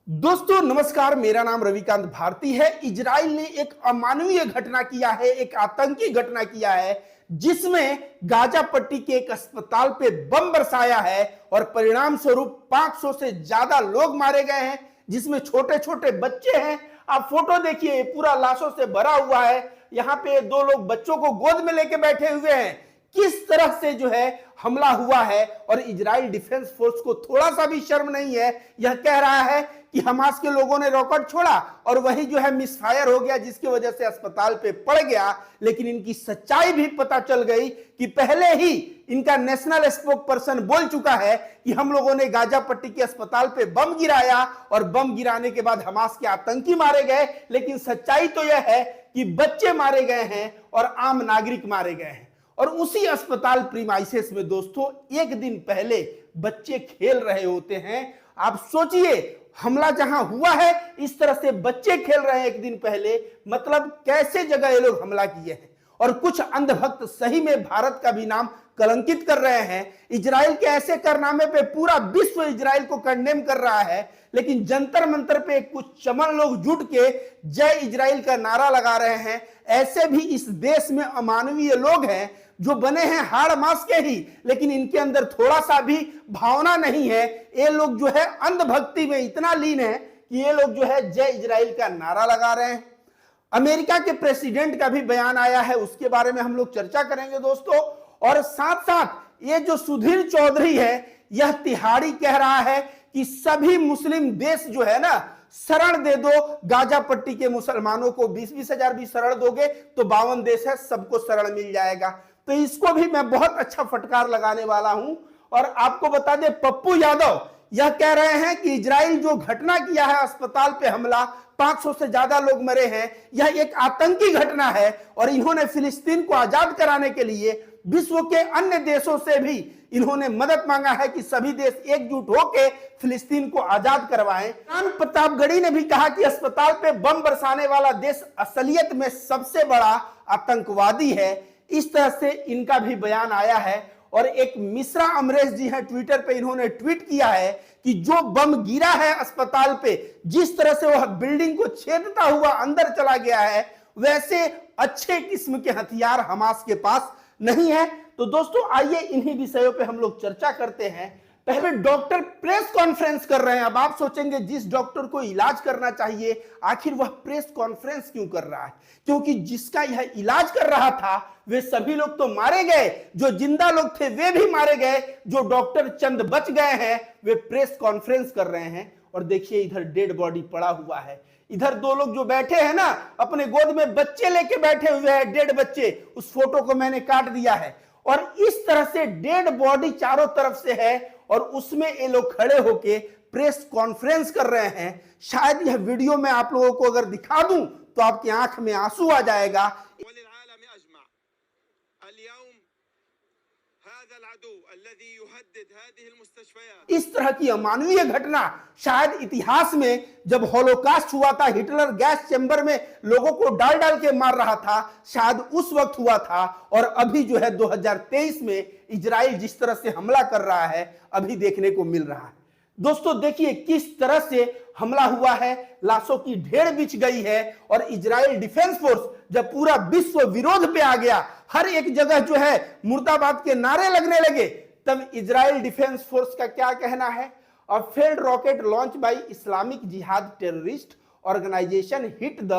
दोस्तों नमस्कार, मेरा नाम रविकांत भारती है। इजराइल ने एक अमानवीय घटना किया है, एक आतंकी घटना किया है, जिसमें गाजा पट्टी के एक अस्पताल पे बम बरसाया है और परिणाम स्वरूप 500 से ज्यादा लोग मारे गए हैं, जिसमें छोटे छोटे बच्चे हैं। आप फोटो देखिए, पूरा लाशों से भरा हुआ है। यहाँ पे दो लोग बच्चों को गोद में लेके बैठे हुए हैं। किस तरह से जो है हमला हुआ है, और इजराइल डिफेंस फोर्स को थोड़ा सा भी शर्म नहीं है। यह कह रहा है कि हमास के लोगों ने रॉकेट छोड़ा और वही जो है मिसफायर हो गया, जिसकी वजह से अस्पताल पे पड़ गया। लेकिन इनकी सच्चाई भी पता चल गई कि पहले ही इनका नेशनल स्पोक पर्सन बोल चुका है कि हम लोगों ने गाजा पट्टी के अस्पताल पे बम गिराया और बम गिराने के बाद हमास के आतंकी मारे गए। लेकिन सच्चाई तो यह है कि बच्चे मारे गए हैं और आम नागरिक मारे गए हैं। और उसी अस्पताल प्रीमाइसेस में दोस्तों एक दिन पहले बच्चे खेल रहे होते हैं। आप सोचिए, हमला जहां हुआ है, इस तरह से बच्चे खेल रहे हैं एक दिन पहले। मतलब कैसे जगह ये लोग हमला किए हैं। और कुछ अंधभक्त सही में भारत का भी नाम कलंकित कर रहे हैं। इजराइल के ऐसे कारनामे पे पूरा विश्व इजराइल को कंडेम कर रहा है, लेकिन जंतर मंतर पे कुछ चमन लोग जुट के जय इजराइल का नारा लगा रहे हैं। ऐसे भी इस देश में अमानवीय लोग हैं जो बने हैं हाड़ मांस के ही, लेकिन इनके अंदर थोड़ा सा भी भावना नहीं है। ये लोग जो है अंधभक्ति में इतना लीन है कि ये लोग जो है जय इजराइल का नारा लगा रहे हैं। अमेरिका के प्रेसिडेंट का भी बयान आया है, उसके बारे में हम लोग चर्चा करेंगे दोस्तों। और साथ साथ ये जो सुधीर चौधरी है, यह तिहाड़ी कह रहा है कि सभी मुस्लिम देश जो है ना, शरण दे दो गाजा पट्टी के मुसलमानों को। 20-20 हजार भी शरण दोगे तो 52 देश है, सबको शरण मिल जाएगा। तो इसको भी मैं बहुत अच्छा फटकार लगाने वाला हूं। और आपको बता दे, पप्पू यादव यह कह रहे हैं कि इजराइल जो घटना किया है, अस्पताल पे हमला, 500 से ज्यादा लोग मरे हैं, यह एक आतंकी घटना है। और इन्होंने फिलिस्तीन को आजाद कराने के लिए विश्व के अन्य देशों से भी इन्होंने मदद मांगा है कि सभी देश एकजुट होकर फिलिस्तीन को आजाद करवाएं। राम प्रतापगढ़ी ने भी कहा कि अस्पताल पे बम बरसाने वाला देश असलियत में सबसे बड़ा आतंकवादी है। इस तरह से इनका भी बयान आया है। और एक मिश्रा अमरेश जी हैं, ट्विटर पे इन्होंने ट्वीट किया है कि जो बम गिरा है अस्पताल पे, जिस तरह से वह बिल्डिंग को छेदता हुआ अंदर चला गया है, वैसे अच्छे किस्म के हथियार हमास के पास नहीं है। तो दोस्तों आइए इन्हीं विषयों पे हम लोग चर्चा करते हैं। पहले डॉक्टर प्रेस कॉन्फ्रेंस कर रहे हैं। अब आप सोचेंगे, जिस डॉक्टर को इलाज करना चाहिए, आखिर वह प्रेस कॉन्फ्रेंस क्यों कर रहा है? क्योंकि जिसका यह इलाज कर रहा था वे सभी लोग तो मारे गए, जो जिंदा लोग थे वे भी मारे गए, जो डॉक्टर चंद बच गए हैं वे प्रेस कॉन्फ्रेंस कर रहे हैं। और देखिए, इधर डेड बॉडी पड़ा हुआ है, इधर दो लोग जो बैठे हैं ना, अपने गोद में बच्चे लेके बैठे हुए हैं, डेड बच्चे। उस फोटो को मैंने काट दिया है। और इस तरह से डेड बॉडी चारों तरफ से है और उसमें ये लोग खड़े होके प्रेस कॉन्फ्रेंस कर रहे हैं। शायद यह वीडियो मैं आप लोगों को अगर दिखा दूं तो आपकी आंख में आंसू आ जाएगा। इस तरह की अमानवीय घटना शायद इतिहास में, जब हॉलोकास्ट हुआ था, हिटलर गैस चैम्बर में लोगों को डाल डाल के मार रहा था, शायद उस वक्त हुआ था। और अभी जो है 2023 में इजराइल जिस तरह से हमला कर रहा है, अभी देखने को मिल रहा है। दोस्तों देखिए किस तरह से हमला हुआ है, लाशों की ढेर बिछ गई है। और इजराइल डिफेंस फोर्स जब पूरा विश्व विरोध पे आ गया, हर एक जगह जो है मुर्दाबाद के नारे लगने लगे, तब इजराइल डिफेंस फोर्स का क्या कहना है? A failed rocket launch by Islamic Jihad terrorist organisation hit the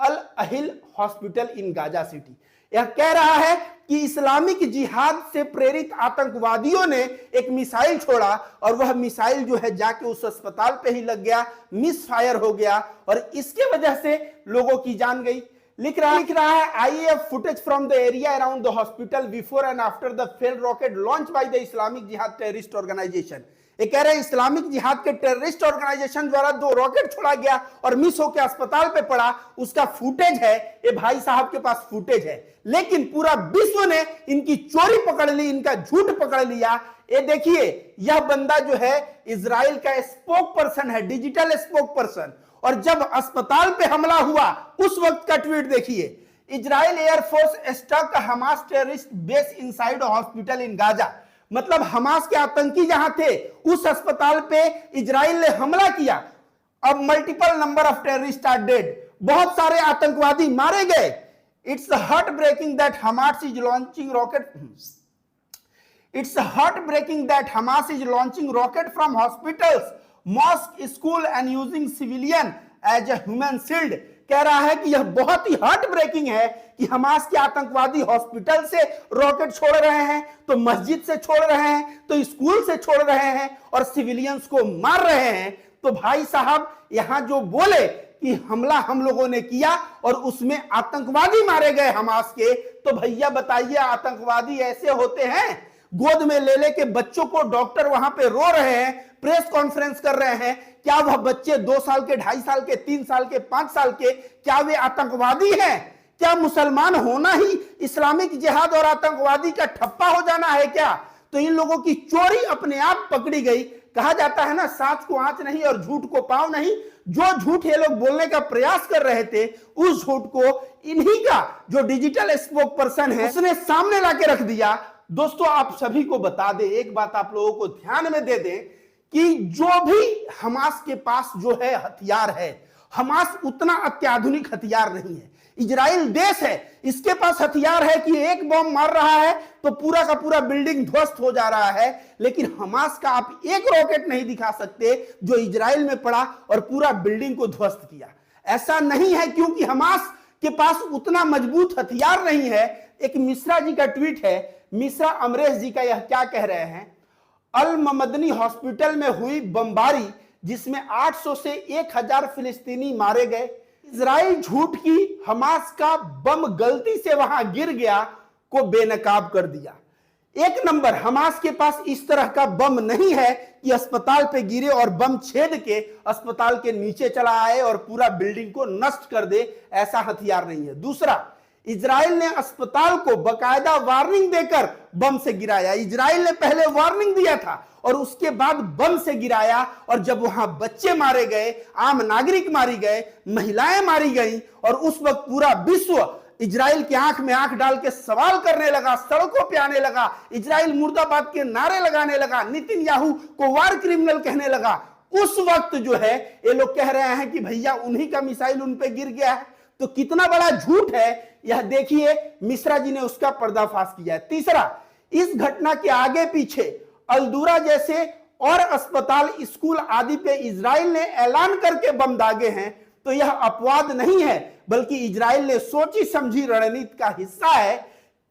Al Ahli hospital in Gaza city. यह कह रहा है कि इस्लामिक जिहाद से प्रेरित आतंकवादियों ने एक मिसाइल छोड़ा और वह मिसाइल जो है जाके उस अस्पताल पे ही लग गया, मिस फायर हो गया और इसके वजह से लोगों की जान गई। लिख रहा है IAF footage from the area around the hospital before and after the failed rocket launch by the Islamic Jihad terrorist organisation. ये कह रहे हैं इस्लामिक जिहाद के टेररिस्ट ऑर्गेनाइजेशन द्वारा 2 रॉकेट छोड़ा गया और मिस होकर अस्पताल पे पड़ा, उसका फुटेज है। ये भाई साहब के पास फुटेज है, लेकिन पूरा विश्व ने इनकी चोरी पकड़ ली, इनका झूठ पकड़ लिया। ये देखिए, यह बंदा जो है इजराइल का स्पोक पर्सन है, डिजिटल स्पोक पर्सन। और जब अस्पताल पे हमला हुआ उस वक्त का ट्वीट देखिए, Israel air force struck Hamas terrorist base inside hospital in Gaza. मतलब हमास के आतंकी जहां थे उस अस्पताल पे इजराइल ने हमला किया। अब multiple number of terrorist are dead, बहुत सारे आतंकवादी मारे गए। It's heartbreaking that Hamas is launching rocket It's heartbreaking that Hamas is launching rocket from hospitals, mosque, school and using civilian as a human shield। कह रहा है कि यह बहुत ही हार्ट ब्रेकिंग है कि हमास के आतंकवादी हॉस्पिटल से रॉकेट छोड़ रहे हैं, तो मस्जिद से छोड़ रहे हैं, तो स्कूल से छोड़ रहे हैं और सिविलियंस को मार रहे हैं। तो भाई साहब यहां जो बोले कि हमला हम लोगों ने किया और उसमें आतंकवादी मारे गए हमास के, तो भैया बताइए आतंकवादी ऐसे होते हैं? गोद में ले लेके बच्चों को डॉक्टर वहां पे रो रहे हैं, प्रेस कॉन्फ्रेंस कर रहे हैं। क्या वह बच्चे 2 साल के, 2.5 साल के, 3 साल के, 5 साल के, क्या वे आतंकवादी हैं? क्या मुसलमान होना ही इस्लामिक जिहाद और आतंकवादी का ठप्पा हो जाना है क्या? तो इन लोगों की चोरी अपने आप पकड़ी गई। कहा जाता है ना, सांच को आंच नहीं और झूठ को पांव नहीं। जो झूठ ये लोग बोलने का प्रयास कर रहे थे, उस झूठ को इन्हीं का जो डिजिटल स्पोक पर्सन है उसने सामने लाके रख दिया। दोस्तों आप सभी को बता दें, एक बात आप लोगों को ध्यान में दे दें कि जो भी हमास के पास जो है हथियार है, हमास उतना अत्याधुनिक हथियार नहीं है। इजराइल देश है, इसके पास हथियार है कि एक बम मार रहा है तो पूरा का पूरा बिल्डिंग ध्वस्त हो जा रहा है, लेकिन हमास का आप एक रॉकेट नहीं दिखा सकते जो इजराइल में पड़ा और पूरा बिल्डिंग को ध्वस्त किया। ऐसा नहीं है क्योंकि हमास के पास उतना मजबूत हथियार नहीं है। एक मिश्रा जी का ट्वीट है, मिश्रा अमरेश जी का, यह क्या कह रहे हैं? अल ममदनी हॉस्पिटल में हुई बमबारी जिसमें 800 से 1000 फिलिस्तीनी मारे गए। इजराइल झूठ की हमास का बम गलती से वहां गिर गया को बेनकाब कर दिया। एक नंबर, हमास के पास इस तरह का बम नहीं है कि अस्पताल पे गिरे और बम छेद के अस्पताल के नीचे चला आए और पूरा बिल्डिंग को नष्ट कर दे, ऐसा हथियार नहीं है। दूसरा, इजराइल ने अस्पताल को बकायदा वार्निंग देकर बम से गिराया। इजराइल ने पहले वार्निंग दिया था और उसके बाद बम से गिराया, और जब वहां बच्चे मारे गए, आम नागरिक मारी गए, महिलाएं मारी गईं, और उस वक्त पूरा विश्व इजराइल की आंख में आंख डाल के सवाल करने लगा, सड़कों पे आने लगा, इजराइल मुर्दाबाद के नारे लगाने लगा, नेतन्याहू को वार क्रिमिनल कहने लगा। उस वक्त जो है ये लोग कह रहे हैं कि भैया उन्हीं का मिसाइल उन पे गिर गया है। तो कितना बड़ा झूठ है यह देखिए, मिश्रा जी ने उसका पर्दाफाश किया है। तीसरा, इस घटना के आगे पीछे अल्दूरा जैसे और अस्पताल, स्कूल आदि पे इजराइल ने ऐलान करके बम दागे हैं, तो यह अपवाद नहीं है बल्कि इजराइल ने सोची समझी रणनीति का हिस्सा है।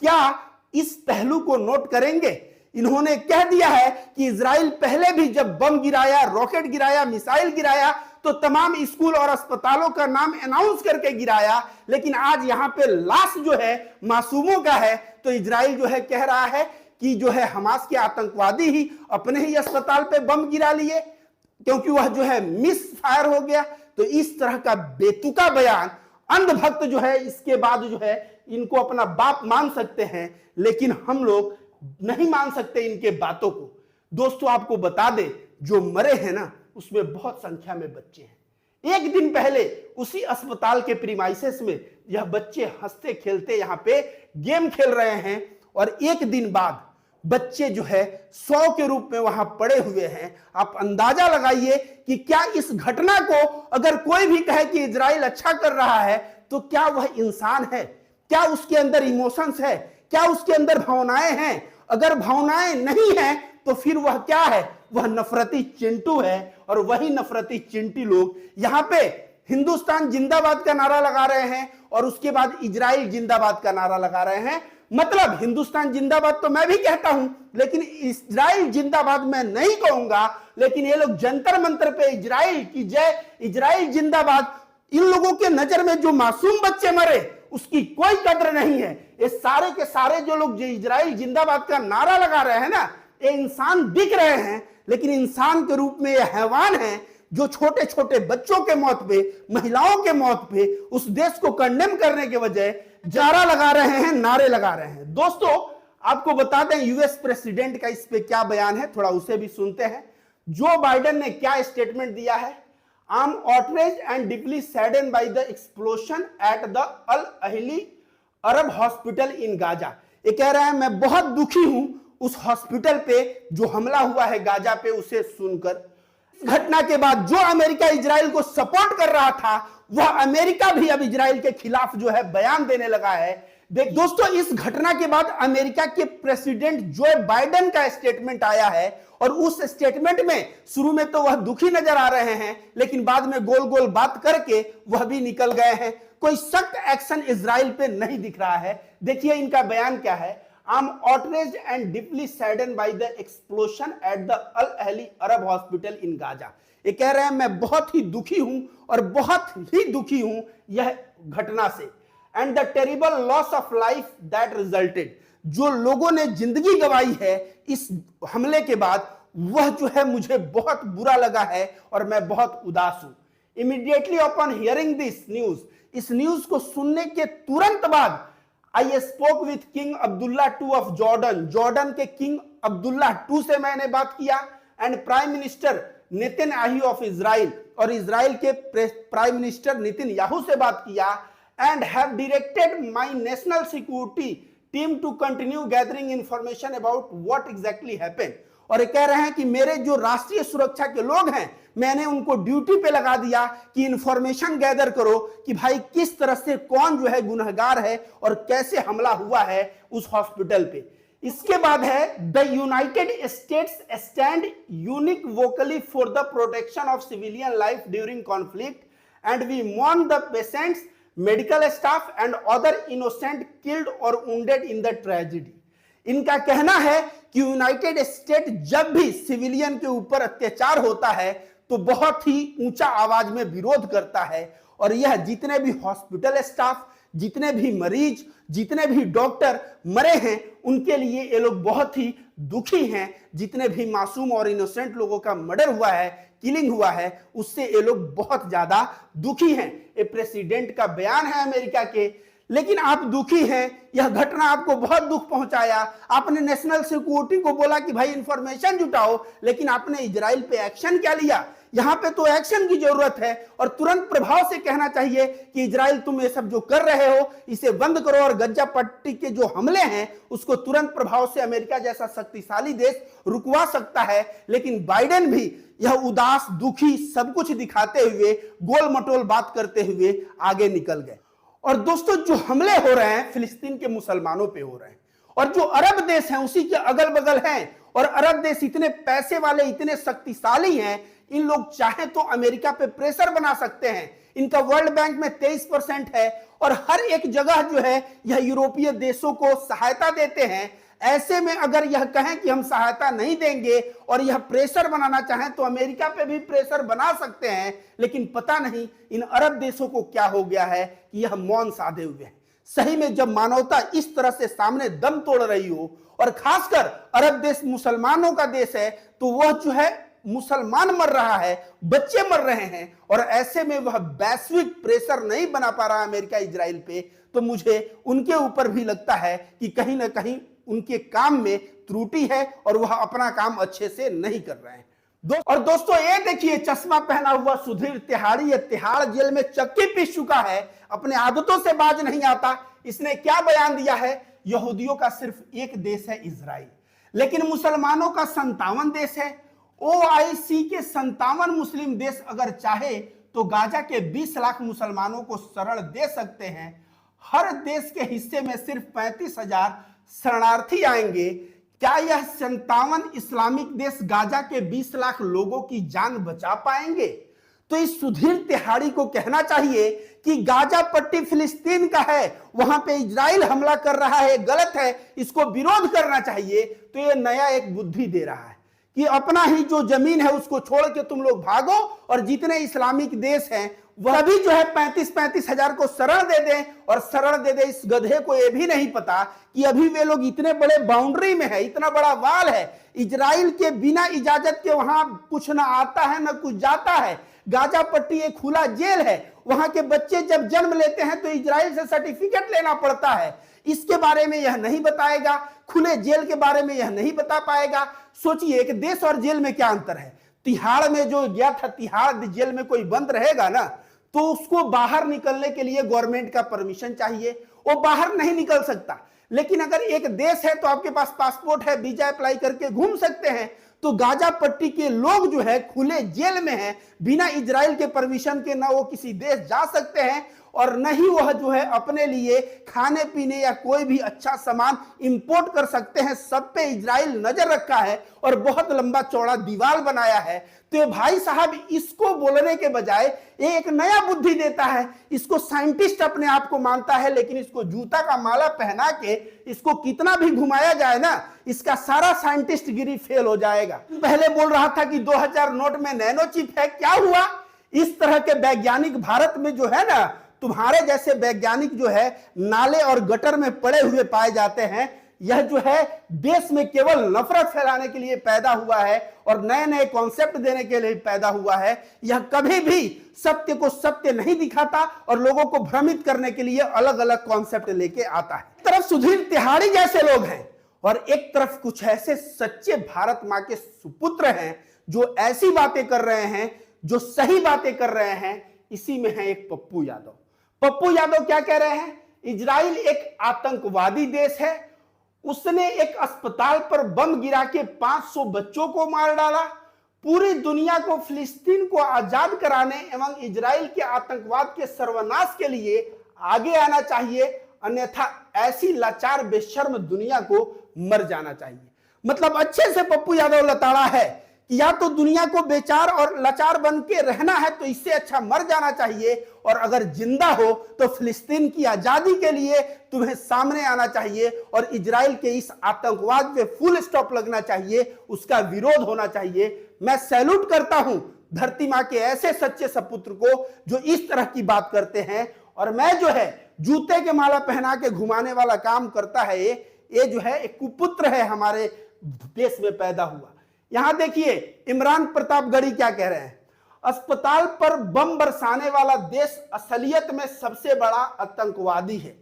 क्या इस पहलू को नोट करेंगे? इन्होंने कह दिया है कि इजराइल पहले भी जब बम गिराया, रॉकेट गिराया, मिसाइल गिराया तो तमाम स्कूल और अस्पतालों का नाम अनाउंस करके गिराया, लेकिन आज यहां पे लाश जो है मासूमों का है, तो इजराइल जो है कह रहा है कि जो है हमास के आतंकवादी ही अपने ही अस्पताल पे बम गिरा लिए क्योंकि वह जो है मिस फायर हो गया। तो इस तरह का बेतुका बयान अंधभक्त जो है इसके बाद जो है इनको अपना बाप मान सकते हैं, लेकिन हम लोग नहीं मान सकते इनके बातों को। दोस्तों आपको बता दें, जो मरे हैं ना उसमें बहुत संख्या में बच्चे हैं। एक दिन पहले उसी अस्पताल के प्रीमाइसेस में यह बच्चे हंसते खेलते यहां पे गेम खेल रहे हैं, और एक दिन बाद बच्चे जो है 100 के रूप में वहां पड़े हुए हैं। आप अंदाजा लगाइए कि क्या इस घटना को अगर कोई भी कहे कि इजराइल अच्छा कर रहा है, तो क्या वह इंसान है? क्या उसके अंदर इमोशंस है? क्या उसके अंदर भावनाएं हैं? अगर भावनाएं नहीं हैं तो फिर वह क्या है? वह नफरती चिंटू है। और वही नफरती चिंटी लोग यहाँ पे हिंदुस्तान जिंदाबाद का नारा लगा रहे हैं और उसके बाद इजराइल जिंदाबाद का नारा लगा रहे हैं। मतलब हिंदुस्तान जिंदाबाद तो मैं भी कहता हूं, लेकिन इजराइल जिंदाबाद मैं नहीं कहूंगा। लेकिन ये लोग जंतर मंतर पे इजराइल की जय, इजराइल जिंदाबाद, इन लोगों के नजर में जो मासूम बच्चे मरे उसकी कोई कद्र नहीं है। ये सारे के सारे जो लोग जो इजराइल जिंदाबाद का नारा लगा रहे हैं ना, ये इंसान दिख रहे हैं, लेकिन इंसान के रूप में ये हैवान है जो छोटे छोटे बच्चों के मौत पे, महिलाओं के मौत पे उस देश को कंडेम करने के बजाय जारा लगा रहे हैं, नारे लगा रहे हैं। दोस्तों आपको बता दें यूएस प्रेसिडेंट का इस पे क्या बयान है, थोड़ा उसे भी सुनते हैं। जो बाइडेन ने क्या स्टेटमेंट दिया है। I am outraged and deeply saddened by the explosion at the Al Ahli Arab hospital in Gaza. ये कह रहा है मैं बहुत दुखी हूं उस हॉस्पिटल पे जो हमला हुआ है गाजा पे, उसे सुनकर। घटना के बाद जो अमेरिका इजराइल को सपोर्ट कर रहा था, वह अमेरिका भी अब इजराइल के खिलाफ जो है बयान देने लगा है। देख दोस्तों, इस घटना के बाद अमेरिका के प्रेसिडेंट जो बाइडेन का स्टेटमेंट आया है, और उस स्टेटमेंट में शुरू में तो वह दुखी नजर आ रहे हैं, लेकिन बाद में गोल गोल बात करके वह भी निकल गए हैं। कोई सख्त एक्शन इजराइल पे नहीं दिख रहा है। देखिए इनका बयान क्या है। I am outraged and deeply saddened by the explosion at the Al Ahli Arab Hospital in Gaza। ये कह रहे हैं मैं बहुत ही दुखी हूं और बहुत ही दुखी हूं यह घटना से, and the terrible loss of life that resulted. जो लोगों ने जिंदगी गंवाई है इस हमले के बाद, वह जो है मुझे बहुत बुरा लगा है और मैं बहुत उदास हूं। Immediately upon hearing this news, इस न्यूज को सुनने के तुरंत बाद I spoke with King Abdullah II of Jordan. Jordan के किंग अब्दुल्ला II से मैंने बात किया, and prime minister Netanyahu of Israel, और इजराइल के प्राइम मिनिस्टर नेतन्याहू से बात किया, and have directed my national security team to continue gathering information about what exactly happened. और ये कह रहे हैं कि मेरे जो राष्ट्रीय सुरक्षा के लोग हैं, मैंने उनको ड्यूटी पे लगा दिया कि इंफॉर्मेशन गैदर करो कि भाई किस तरह से कौन जो है गुनहगार है और कैसे हमला हुआ है उस हॉस्पिटल पे। इसके बाद है the United States stand unequivocally for the protection of civilian life during conflict, and we mourn the patients, medical staff and other innocent killed और वुंडेड इन द ट्रेजेडी। इनका कहना है कि यूनाइटेड स्टेट जब भी civilian के ऊपर अत्याचार होता है तो बहुत ही ऊंचा आवाज में विरोध करता है, और यह जितने भी हॉस्पिटल स्टाफ, जितने भी मरीज, जितने भी डॉक्टर मरे हैं उनके लिए ये लोग बहुत ही दुखी हैं। जितने भी मासूम और इनोसेंट लोगों का मर्डर हुआ है, किलिंग हुआ है, उससे ये लोग बहुत ज्यादा दुखी हैं। ये प्रेसिडेंट का बयान है अमेरिका के। लेकिन आप दुखी हैं, यह घटना आपको बहुत दुख पहुंचाया। आपने नेशनल सिक्योरिटी को बोला कि भाई इंफॉर्मेशन जुटाओ, लेकिन आपने इजराइल पे एक्शन क्या लिया? यहां पे तो एक्शन की जरूरत है, और तुरंत प्रभाव से कहना चाहिए कि इजराइल तुम ये सब जो कर रहे हो इसे बंद करो, और गज्जा पट्टी के जो हमले हैं उसको तुरंत प्रभाव से अमेरिका जैसा शक्तिशाली देश रुकवा सकता है। लेकिन बाइडेन भी यह उदास, दुखी, सब कुछ दिखाते हुए, गोल मटोल बात करते हुए आगे निकल गए। और दोस्तों, जो हमले हो रहे हैं फिलिस्तीन के मुसलमानों पे हो रहे हैं, और जो अरब देश हैं उसी के अगल बगल हैं, और अरब देश इतने पैसे वाले, इतने शक्तिशाली हैं, इन लोग चाहे तो अमेरिका पे प्रेशर बना सकते हैं। इनका वर्ल्ड बैंक में 23% है, और हर एक जगह जो है यह यूरोपीय देशों को सहायता देते हैं। ऐसे में अगर यह कहें कि हम सहायता नहीं देंगे और यह प्रेशर बनाना चाहें तो अमेरिका पे भी प्रेशर बना सकते हैं। लेकिन पता नहीं इन अरब देशों को क्या हो गया है कि यह मौन साधे हुए हैं। सही में जब मानवता इस तरह से सामने दम तोड़ रही हो, और खासकर अरब देश मुसलमानों का देश है, तो वह जो है मुसलमान मर रहा है, बच्चे मर रहे हैं, और ऐसे में वह वैश्विक प्रेशर नहीं बना पा रहा अमेरिका इजराइल पे, तो मुझे उनके ऊपर भी लगता है कि कहीं ना कहीं उनके काम में त्रुटि है और वह अपना काम अच्छे से नहीं कर रहे हैं। और दोस्तों, ये देखिए चश्मा पहना हुआ सुधीर तिहाड़ी, तिहाड़ जेल में चक्की पीस चुका है, अपने आदतों से बाज नहीं आता। इसने क्या बयान दिया है? यहूदियों का सिर्फ एक देश है इजराइल, लेकिन मुसलमानों का 57 देश है। OIC के 57 मुस्लिम देश अगर चाहे तो गाजा के 20 लाख मुसलमानों को शरण दे सकते हैं। हर देश के हिस्से में सिर्फ 35,000 शरणार्थी आएंगे। क्या यह 57 इस्लामिक देश गाजा के 20 लाख लोगों की जान बचा पाएंगे? तो इस सुधीर तिहाड़ी को कहना चाहिए कि गाजा पट्टी फिलिस्तीन का है, वहां पे इजराइल हमला कर रहा है, गलत है, इसको विरोध करना चाहिए। तो ये नया एक बुद्धि दे रहा है कि अपना ही जो जमीन है उसको छोड़ के तुम लोग भागो, और जितने इस्लामिक देश हैं वह भी जो है 35-35 हजार को शरण दे दें। और शरण दे दे, इस गधे को यह भी नहीं पता कि अभी वे लोग इतने बड़े बाउंड्री में है, इतना बड़ा वाल है, इजराइल के बिना इजाजत के वहां कुछ ना आता है ना कुछ जाता है। गाजा पट्टी एक खुला जेल है, वहां के बच्चे जब जन्म लेते हैं तो इजराइल से सर्टिफिकेट लेना पड़ता है। इसके बारे में यह नहीं बताएगा, खुले जेल के बारे में यह नहीं बता पाएगा। सोचिए एक देश और जेल में क्या अंतर है। तिहाड़ में जो गया था, तिहाड़ जेल में कोई बंद रहेगा ना, तो उसको बाहर निकलने के लिए गवर्नमेंट का परमिशन चाहिए, वो बाहर नहीं निकल सकता। लेकिन अगर एक देश है तो आपके पास पासपोर्ट है, वीजा अप्लाई करके घूम सकते हैं। तो गाजा पट्टी के लोग जो है खुले जेल में हैं, बिना इजराइल के परमिशन के ना वो किसी देश जा सकते हैं और न ही वह जो है अपने लिए खाने पीने या कोई भी अच्छा सामान इंपोर्ट कर सकते हैं। सब पे इजराइल नजर रखा है और बहुत लंबा चौड़ा दीवार बनाया है। तो ये भाई साहब इसको बोलने के बजाय ये एक नया बुद्धि देता है। इसको साइंटिस्ट अपने आप को मानता है, लेकिन इसको जूता का माला पहना के इसको कितना भी घुमाया जाए ना, इसका सारा साइंटिस्ट गिरी फेल हो जाएगा। पहले बोल रहा था कि 2000 नोट में नैनो चिप है, क्या हुआ? इस तरह के वैज्ञानिक भारत में जो है ना, तुम्हारे जैसे वैज्ञानिक जो है नाले और गटर में पड़े हुए पाए जाते हैं। यह जो है देश में केवल नफरत फैलाने के लिए पैदा हुआ है और नए नए कॉन्सेप्ट देने के लिए पैदा हुआ है। यह कभी भी सत्य को सत्य नहीं दिखाता और लोगों को भ्रमित करने के लिए अलग अलग कॉन्सेप्ट लेके आता है। एक तरफ सुधीर तिहाड़ी जैसे लोग हैं और एक तरफ कुछ ऐसे सच्चे भारत मां के सुपुत्र हैं जो ऐसी बातें कर रहे हैं, जो सही बातें कर रहे हैं। इसी में है एक पप्पू यादव। पप्पू यादव क्या कह रहे हैं? इजराइल एक आतंकवादी देश है, उसने एक अस्पताल पर बम गिरा के 500 बच्चों को मार डाला। पूरी दुनिया को फिलिस्तीन को आजाद कराने एवं इजराइल के आतंकवाद के सर्वनाश के लिए आगे आना चाहिए, अन्यथा ऐसी लाचार बेशर्म दुनिया को मर जाना चाहिए। मतलब अच्छे से पप्पू यादव लताड़ा है कि या तो दुनिया को बेचार और लाचार बन के रहना है तो इससे अच्छा मर जाना चाहिए, और अगर जिंदा हो तो फिलिस्तीन की आजादी के लिए तुम्हें सामने आना चाहिए और इजराइल के इस आतंकवाद पे फुल स्टॉप लगना चाहिए, उसका विरोध होना चाहिए। मैं सैल्यूट करता हूं धरती मां के ऐसे सच्चे सपुत्र को जो इस तरह की बात करते हैं। और मैं जो है जूते के माला पहना के घुमाने वाला काम करता है, ये जो है एक कुपुत्र है, हमारे देश में पैदा हुआ। यहां देखिए इमरान प्रतापगढ़ी क्या कह रहे हैं? अस्पताल पर बम बरसाने वाला देश असलियत में सबसे बड़ा आतंकवादी है।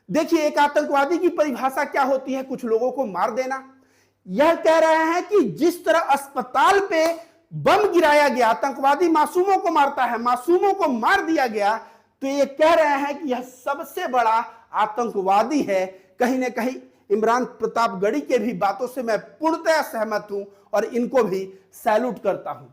देखिए एक आतंकवादी की परिभाषा क्या होती है? कुछ लोगों को मार देना। यह कह रहे हैं कि जिस तरह अस्पताल पे बम गिराया गया, आतंकवादी मासूमों को मारता है, मासूमों को मार दिया गया, तो ये कह रहे हैं कि यह सबसे बड़ा आतंकवादी है। कहीं ना कहीं इमरान प्रतापगढ़ी के भी बातों से मैं पूर्णतः सहमत हूं और इनको भी सैल्यूट करता हूं।